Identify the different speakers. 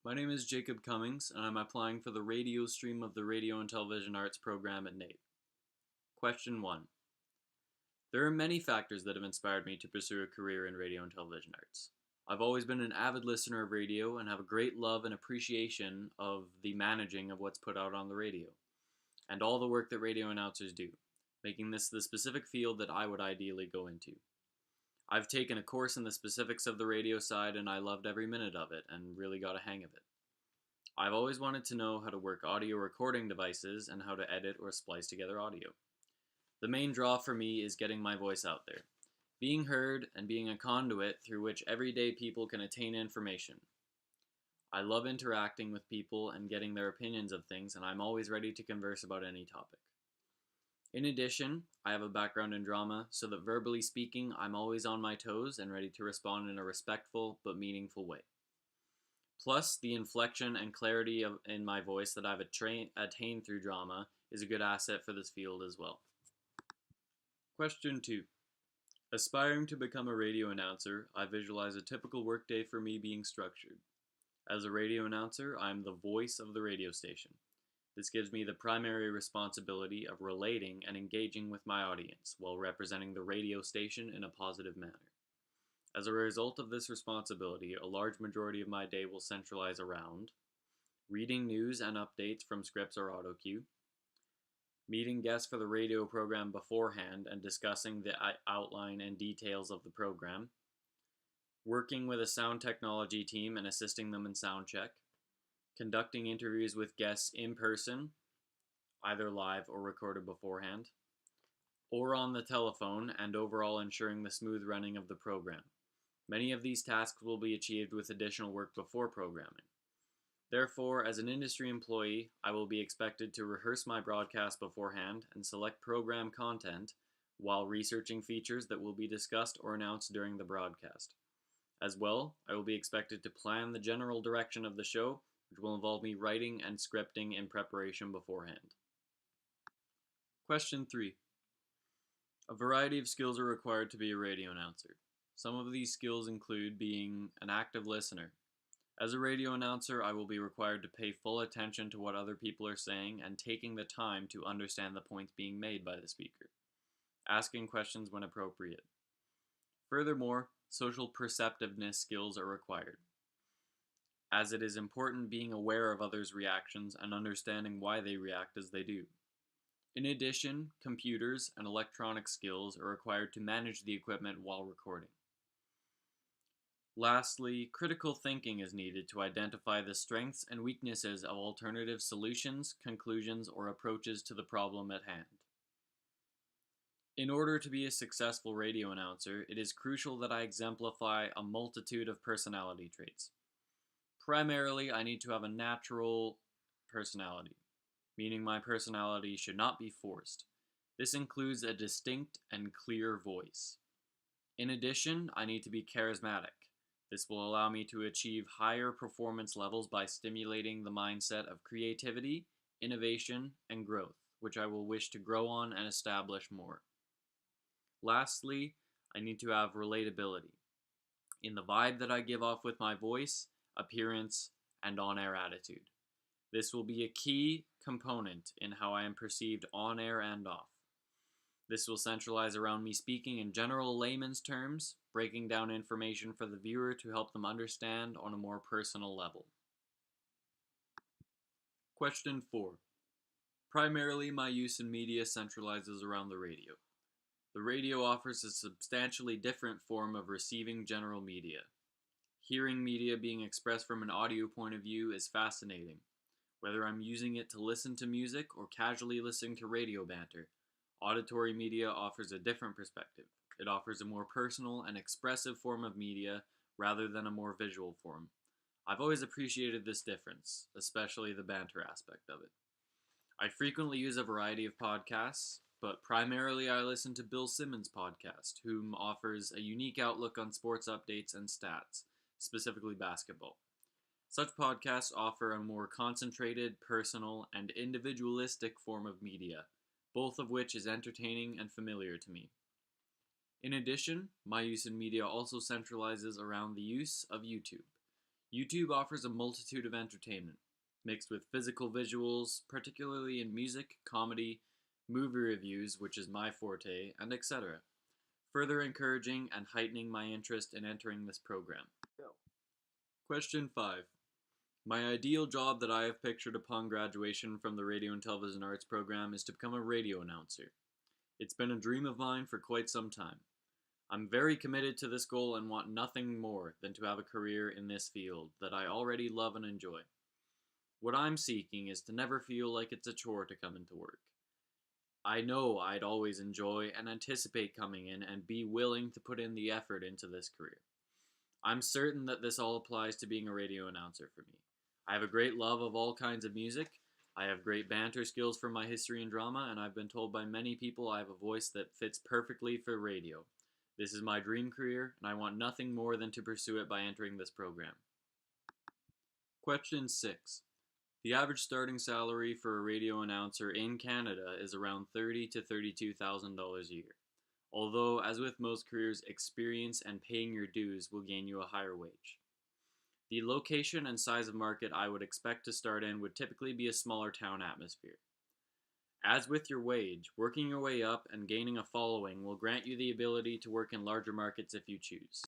Speaker 1: My name is Jacob Cummings, and I'm applying for the radio stream of the Radio and Television Arts program at NAIT. Question 1. There are many factors that have inspired me to pursue a career in radio and television arts. I've always been an avid listener of radio and have a great love and appreciation of the managing of what's put out on the radio, and all the work that radio announcers do, making this the specific field that I would ideally go into. I've taken a course in the specifics of the radio side and I loved every minute of it and really got a hang of it. I've always wanted to know how to work audio recording devices and how to edit or splice together audio. The main draw for me is getting my voice out there, being heard and being a conduit through which everyday people can attain information. I love interacting with people and getting their opinions of things, and I'm always ready to converse about any topic. In addition, I have a background in drama, so that verbally speaking, I'm always on my toes and ready to respond in a respectful but meaningful way. Plus, the inflection and clarity in my voice that I've attained through drama is a good asset for this field as well. Question 2. Aspiring to become a radio announcer, I visualize a typical workday for me being structured. As a radio announcer, I am the voice of the radio station. This gives me the primary responsibility of relating and engaging with my audience while representing the radio station in a positive manner. As a result of this responsibility, a large majority of my day will centralize around reading news and updates from scripts or auto cue, meeting guests for the radio program beforehand and discussing the outline and details of the program, working with a sound technology team and assisting them in sound check, conducting interviews with guests in person, either live or recorded beforehand, or on the telephone, and overall ensuring the smooth running of the program. Many of these tasks will be achieved with additional work before programming. Therefore, as an industry employee, I will be expected to rehearse my broadcast beforehand and select program content while researching features that will be discussed or announced during the broadcast. As well, I will be expected to plan the general direction of the show, which will involve me writing and scripting in preparation beforehand. Question 3. A variety of skills are required to be a radio announcer. Some of these skills include being an active listener. As a radio announcer, I will be required to pay full attention to what other people are saying and taking the time to understand the points being made by the speaker, asking questions when appropriate. Furthermore, social perceptiveness skills are required, as it is important being aware of others' reactions and understanding why they react as they do. In addition, computers and electronic skills are required to manage the equipment while recording. Lastly, critical thinking is needed to identify the strengths and weaknesses of alternative solutions, conclusions, or approaches to the problem at hand. In order to be a successful radio announcer, it is crucial that I exemplify a multitude of personality traits. Primarily, I need to have a natural personality, meaning my personality should not be forced. This includes a distinct and clear voice. In addition, I need to be charismatic. This will allow me to achieve higher performance levels by stimulating the mindset of creativity, innovation, and growth, which I will wish to grow on and establish more. Lastly, I need to have relatability in the vibe that I give off with my voice, appearance, and on-air attitude. This will be a key component in how I am perceived on-air and off. This will centralize around me speaking in general layman's terms, breaking down information for the viewer to help them understand on a more personal level. Question 4. Primarily, my use in media centralizes around the radio. The radio offers a substantially different form of receiving general media. Hearing media being expressed from an audio point of view is fascinating. Whether I'm using it to listen to music or casually listening to radio banter, auditory media offers a different perspective. It offers a more personal and expressive form of media rather than a more visual form. I've always appreciated this difference, especially the banter aspect of it. I frequently use a variety of podcasts, but primarily I listen to Bill Simmons' podcast, whom offers a unique outlook on sports updates and stats, specifically basketball. Such podcasts offer a more concentrated, personal, and individualistic form of media, both of which is entertaining and familiar to me. In addition, my use in media also centralizes around the use of YouTube. YouTube offers a multitude of entertainment, mixed with physical visuals, particularly in music, comedy, movie reviews, which is my forte, and etc., further encouraging and heightening my interest in entering this program.
Speaker 2: Go.
Speaker 1: Question 5. My ideal job that I have pictured upon graduation from the Radio and Television Arts program is to become a radio announcer. It's been a dream of mine for quite some time. I'm very committed to this goal and want nothing more than to have a career in this field that I already love and enjoy. What I'm seeking is to never feel like it's a chore to come into work. I know I'd always enjoy and anticipate coming in and be willing to put in the effort into this career. I'm certain that this all applies to being a radio announcer for me. I have a great love of all kinds of music. I have great banter skills from my history and drama, and I've been told by many people I have a voice that fits perfectly for radio. This is my dream career, and I want nothing more than to pursue it by entering this program. Question 6. The average starting salary for a radio announcer in Canada is around $30,000 to $32,000 a year. Although, as with most careers, experience and paying your dues will gain you a higher wage. The location and size of market I would expect to start in would typically be a smaller town atmosphere. As with your wage, working your way up and gaining a following will grant you the ability to work in larger markets if you choose.